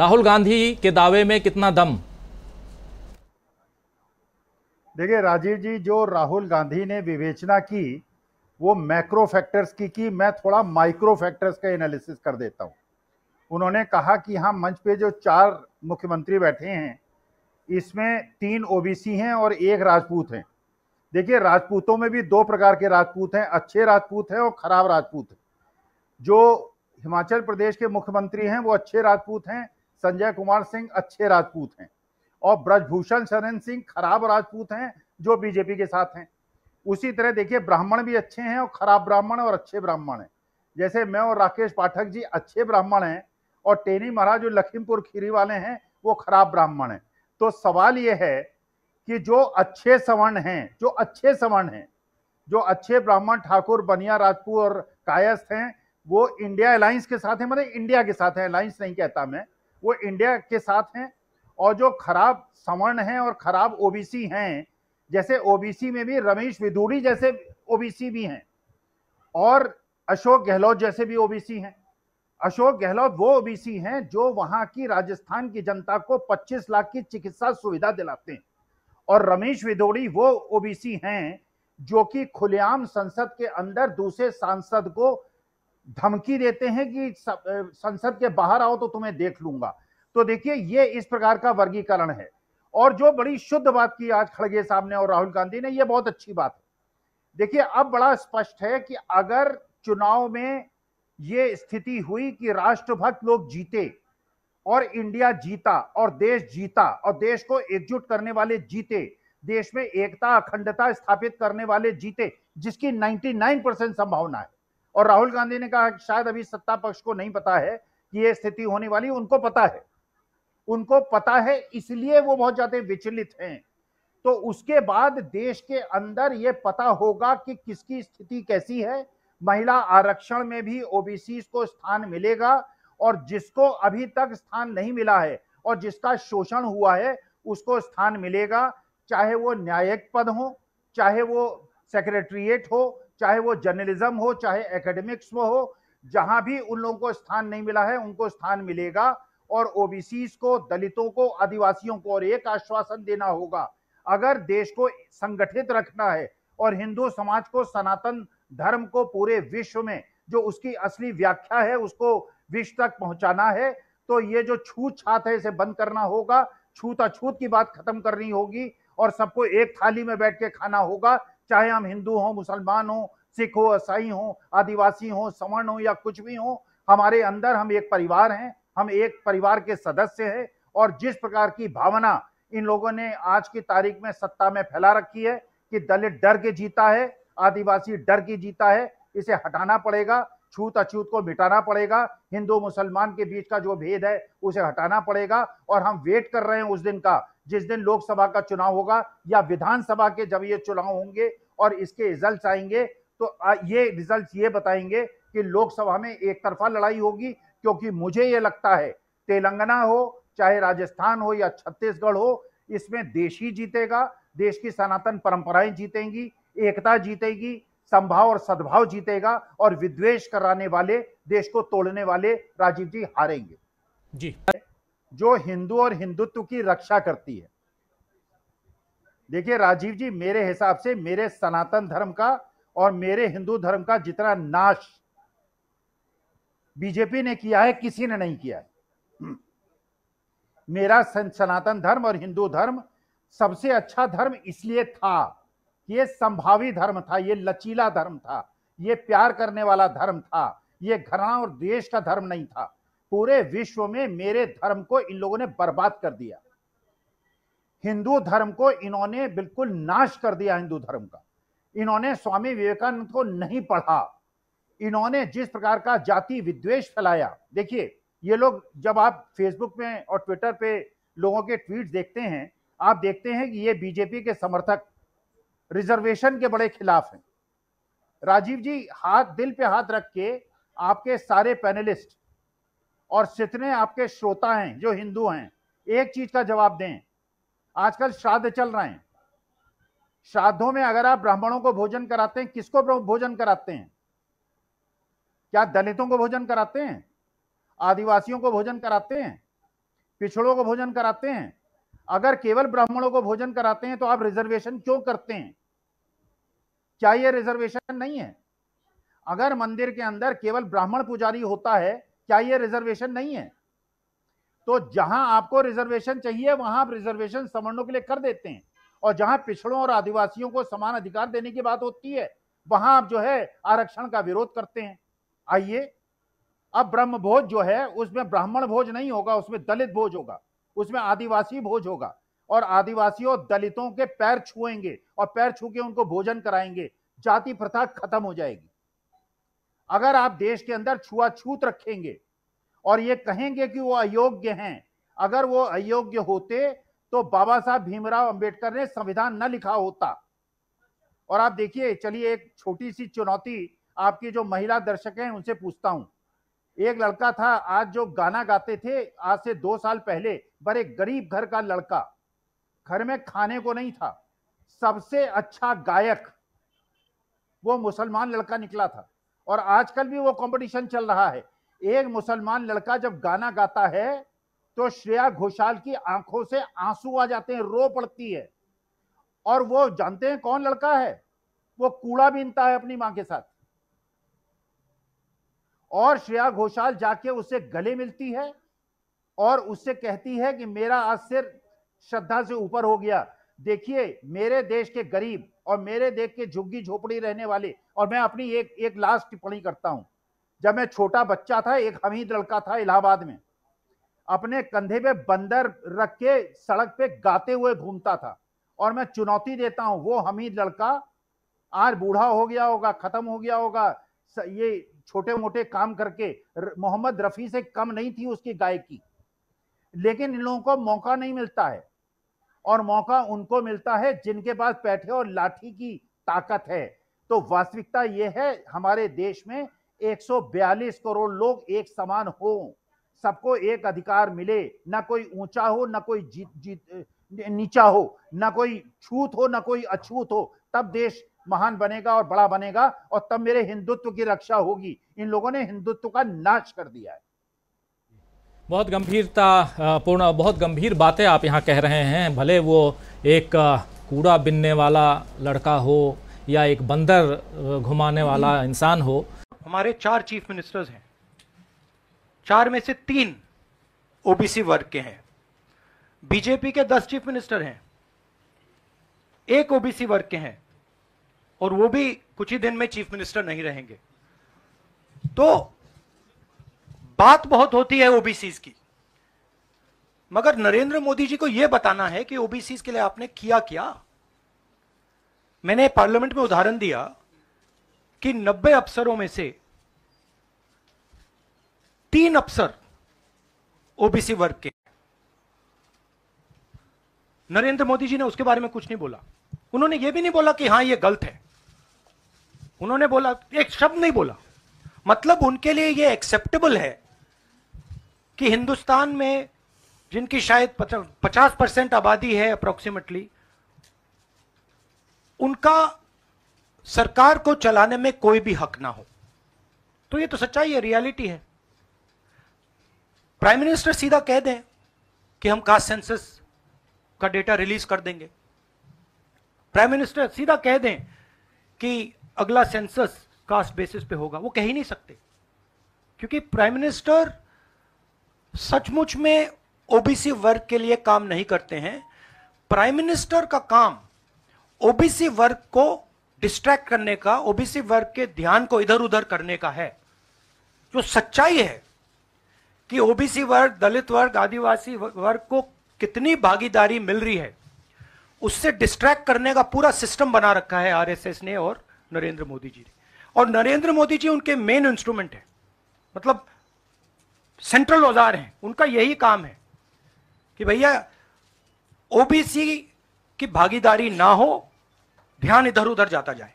राहुल गांधी के दावे में कितना दम? देखिए राजीव जी, जो राहुल गांधी ने विवेचना की वो मैक्रो फैक्टर्स की मैं थोड़ा माइक्रो फैक्टर्स का एनालिसिस कर देता हूं। उन्होंने कहा कि हाँ, मंच पे जो 4 मुख्यमंत्री बैठे हैं इसमें 3 ओबीसी हैं और 1 राजपूत हैं। देखिए, राजपूतों में भी 2 प्रकार के राजपूत हैं, अच्छे राजपूत हैं और खराब राजपूत हैं। जो हिमाचल प्रदेश के मुख्यमंत्री हैं वो अच्छे राजपूत हैं, संजय कुमार सिंह अच्छे राजपूत हैं, और ब्रजभूषण शरण सिंह खराब राजपूत हैं जो बीजेपी के साथ हैं। उसी तरह देखिए, ब्राह्मण भी अच्छे हैं और खराब ब्राह्मण और अच्छे ब्राह्मण हैं। जैसे मैं और राकेश पाठक जी अच्छे ब्राह्मण हैं और टेनी महाराज जो लखीमपुर खीरी वाले हैं वो खराब ब्राह्मण हैं। तो सवाल ये है कि जो अच्छे सवर्ण हैं, जो अच्छे ब्राह्मण ठाकुर बनिया राजपूत और कायस्थ हैं, वो इंडिया अलायंस के साथ हैं, मतलब इंडिया के साथ हैं, अलायंस नहीं कहता मैं, वो इंडिया के साथ हैं। और जो खराब सवर्ण हैं और खराब ओबीसी हैं, जैसे ओबीसी में भी रमेश विदुड़ी जैसे ओबीसी भी हैं और अशोक गहलोत जैसे भी ओबीसी हैं। अशोक गहलोत वो ओबीसी हैं जो वहां की राजस्थान की जनता को 25 लाख की चिकित्सा सुविधा दिलाते हैं, और रमेश विदोड़ी वो ओबीसी हैं जो कि खुलेआम संसद के अंदर दूसरे सांसद को धमकी देते हैं कि संसद के बाहर आओ तो तुम्हें देख लूंगा। तो देखिए, ये इस प्रकार का वर्गीकरण है। और जो बड़ी शुद्ध बात की आज खड़गे साहब ने और राहुल गांधी ने, ये बहुत अच्छी बात है। देखिए, अब बड़ा स्पष्ट है कि अगर चुनाव में ये स्थिति हुई कि राष्ट्रभक्त लोग जीते और इंडिया जीता और देश जीता और देश को एकजुट करने वाले जीते, देश में एकता अखंडता स्थापित करने वाले जीते, जिसकी 99% संभावना है। और राहुल गांधी ने कहा कि शायद अभी सत्ता पक्ष को नहीं पता है कि यह स्थिति होने वाली, उनको पता है, इसलिए वो बहुत ज्यादा विचलित हैं। तो उसके बाद देश के अंदर यह पता होगा कि किसकी स्थिति कैसी है। महिला आरक्षण में भी ओबीसी को स्थान मिलेगा, और जिसको अभी तक स्थान नहीं मिला है और जिसका शोषण हुआ है उसको स्थान मिलेगा, चाहे वो न्यायिक पद हो, चाहे वो सेक्रेटरीट हो, चाहे वो जर्नलिज्म हो, चाहे एकेडमिक्स में हो। जहां भी उन लोगों को स्थान नहीं मिला है उनको स्थान मिलेगा। और ओबीसी को, दलितों को, आदिवासियों को और एक आश्वासन देना होगा, अगर देश को संगठित रखना है और हिंदू समाज को, सनातन धर्म को पूरे विश्व में जो उसकी असली व्याख्या है उसको विश्व तक पहुंचाना है, तो ये जो छूत छात है इसे बंद करना होगा। छूत अछूत की बात खत्म करनी होगी और सबको एक थाली में बैठ के खाना होगा, चाहे हम हिंदू हो, मुसलमान हो, सिख हो, ईसाई हो, आदिवासी हो, सवर्ण हो या कुछ भी हो। हमारे अंदर हम एक परिवार हैं, हम एक परिवार के सदस्य हैं। और जिस प्रकार की भावना इन लोगों ने आज की तारीख में सत्ता में फैला रखी है कि दलित डर के जीता है, आदिवासी डर के जीता है, इसे हटाना पड़ेगा। छूत अछूत को मिटाना पड़ेगा, हिंदू मुसलमान के बीच का जो भेद है उसे हटाना पड़ेगा। और हम वेट कर रहे हैं उस दिन का जिस दिन लोकसभा का चुनाव होगा या विधानसभा के जब ये चुनाव होंगे और इसके रिजल्ट आएंगे, तो ये रिजल्ट ये बताएंगे कि लोकसभा में एक तरफा लड़ाई होगी। क्योंकि मुझे ये लगता है तेलंगाना हो, चाहे राजस्थान हो या छत्तीसगढ़ हो, इसमें देश ही जीतेगा, देश की सनातन परंपराएं जीतेंगी, एकता जीतेगी, संभाव और सद्भाव जीतेगा, और विद्वेष कराने वाले, देश को तोड़ने वाले राजीव जी हारेंगे। जी, जो हिंदू और हिंदुत्व की रक्षा करती है। देखिए राजीव जी, मेरे हिसाब से मेरे सनातन धर्म का और मेरे हिंदू धर्म का जितना नाश बीजेपी ने किया है, किसी ने नहीं किया है। मेरा सनातन धर्म और हिंदू धर्म सबसे अच्छा धर्म इसलिए था, ये संभावी धर्म था, ये लचीला धर्म था, ये प्यार करने वाला धर्म था, ये घराना और देश का धर्म नहीं था। पूरे विश्व में मेरे धर्म को इन लोगों ने बर्बाद कर दिया। हिंदू धर्म को इन्होंने बिल्कुल नाश कर दिया। हिंदू धर्म का इन्होंने स्वामी विवेकानंद को नहीं पढ़ा, इन्होंने जिस प्रकार का जाति विद्वेष फैलाया। देखिए, ये लोग, जब आप फेसबुक में और ट्विटर पे लोगों के ट्वीट देखते हैं, आप देखते हैं कि ये बीजेपी के समर्थक रिजर्वेशन के बड़े खिलाफ हैं। राजीव जी, हाथ दिल पे हाथ रख के आपके सारे पैनलिस्ट और जितने आपके श्रोता हैं जो हिंदू हैं, एक चीज का जवाब दें। आजकल श्राद्ध चल रहे हैं, श्राद्धों में अगर आप ब्राह्मणों को भोजन कराते हैं, किसको भोजन कराते हैं? क्या दलितों को भोजन कराते हैं? आदिवासियों को भोजन कराते हैं? पिछड़ों को भोजन कराते हैं? अगर केवल ब्राह्मणों को भोजन कराते हैं तो आप रिजर्वेशन क्यों करते हैं? क्या ये रिजर्वेशन नहीं है? अगर मंदिर के अंदर केवल ब्राह्मण पुजारी होता है, क्या ये रिजर्वेशन नहीं है? तो जहां आपको रिजर्वेशन चाहिए वहां आप रिजर्वेशन सवर्णों के लिए कर देते हैं, और जहां पिछड़ों और आदिवासियों को समान अधिकार देने की बात होती है वहां आप जो है आरक्षण का विरोध करते हैं। आइए, अब ब्रह्म भोज जो है उसमें ब्राह्मण भोज नहीं होगा, उसमें दलित भोज होगा, उसमें आदिवासी भोज होगा, और आदिवासियों दलितों के पैर छुएंगे और पैर छू के उनको भोजन कराएंगे। जाति प्रथा खत्म हो जाएगी। अगर आप देश के अंदर छुआछूत रखेंगे और ये कहेंगे कि वो अयोग्य हैं, अगर वो अयोग्य होते तो बाबा साहब भीमराव अंबेडकर ने संविधान न लिखा होता। और आप देखिए, चलिए एक छोटी सी चुनौती आपकी जो महिला दर्शक हैं उनसे पूछता हूं। एक लड़का था आज जो गाना गाते थे, आज से 2 साल पहले, बड़े गरीब घर का लड़का, घर में खाने को नहीं था, सबसे अच्छा गायक वो मुसलमान लड़का निकला था, और आजकल भी वो कंपटीशन चल रहा है। एक मुसलमान लड़का जब गाना गाता है तो श्रेया घोषाल की आंखों से आंसू आ जाते हैं, रो पड़ती है। और वो जानते हैं कौन लड़का है? वो कूड़ा बीनता है अपनी मां के साथ, और श्रेया घोषाल जाके उससे गले मिलती है और उससे कहती है कि मेरा आज सिर श्रद्धा से ऊपर हो गया। देखिए, मेरे देश के गरीब और मेरे देश के झुग्गी झोपड़ी रहने वाले, और मैं अपनी एक लास्ट टिप्पणी करता हूं। जब मैं छोटा बच्चा था, एक हमीद लड़का था इलाहाबाद में, अपने कंधे पे बंदर रख के सड़क पे गाते हुए घूमता था, और मैं चुनौती देता हूं, वो हमीद लड़का आज बूढ़ा हो गया होगा, खत्म हो गया होगा, ये छोटे मोटे काम करके, मोहम्मद रफी से कम नहीं थी उसकी गायकी। लेकिन इन लोगों को मौका नहीं मिलता है, और मौका उनको मिलता है जिनके पास पैठे और लाठी की ताकत है। तो वास्तविकता यह है, हमारे देश में 142 करोड़ लोग एक समान हो, सबको एक अधिकार मिले, ना कोई ऊंचा हो, ना कोई नीचा हो, ना कोई छूत हो, ना कोई अछूत हो, तब देश महान बनेगा और बड़ा बनेगा, और तब मेरे हिंदुत्व की रक्षा होगी। इन लोगों ने हिंदुत्व का नाश कर दिया है। बहुत गंभीरता बहुत गंभीर बातें आप यहाँ कह रहे हैं। भले वो एक कूड़ा बिनने वाला लड़का हो या एक बंदर घुमाने वाला इंसान हो। हमारे 4 चीफ मिनिस्टर्स हैं, 4 में से 3 ओबीसी वर्ग के हैं। बीजेपी के 10 चीफ मिनिस्टर हैं, 1 ओबीसी वर्ग के हैं, और वो भी कुछ ही दिन में चीफ मिनिस्टर नहीं रहेंगे। तो बात बहुत होती है ओबीसीज की, मगर नरेंद्र मोदी जी को यह बताना है कि ओबीसीज के लिए आपने किया क्या। मैंने पार्लियामेंट में उदाहरण दिया कि 90 अफसरों में से 3 अफसर ओबीसी वर्ग के। नरेंद्र मोदी जी ने उसके बारे में कुछ नहीं बोला। उन्होंने यह भी नहीं बोला कि हां यह गलत है, उन्होंने बोला, एक शब्द नहीं बोला। मतलब उनके लिए यह एक्सेप्टेबल है कि हिंदुस्तान में जिनकी शायद 50% आबादी है अप्रोक्सीमेटली, उनका सरकार को चलाने में कोई भी हक ना हो। तो ये तो सच्चाई है, रियलिटी है। प्राइम मिनिस्टर सीधा कह दें कि हम कास्ट सेंसस का डेटा रिलीज कर देंगे, प्राइम मिनिस्टर सीधा कह दें कि अगला सेंसस कास्ट बेसिस पे होगा, वो कह ही नहीं सकते, क्योंकि प्राइम मिनिस्टर सचमुच में ओबीसी वर्ग के लिए काम नहीं करते हैं। प्राइम मिनिस्टर का काम ओबीसी वर्ग को डिस्ट्रैक्ट करने का, ओबीसी वर्ग के ध्यान को इधर उधर करने का है। जो सच्चाई है कि ओबीसी वर्ग, दलित वर्ग, आदिवासी वर्ग को कितनी भागीदारी मिल रही है, उससे डिस्ट्रैक्ट करने का पूरा सिस्टम बना रखा है आरएसएस ने और नरेंद्र मोदी जी ने। और नरेंद्र मोदी जी उनके मेन इंस्ट्रूमेंट है, मतलब सेंट्रल औजार हैं। उनका यही काम है कि भैया ओबीसी की भागीदारी ना हो, ध्यान इधर उधर जाता जाए।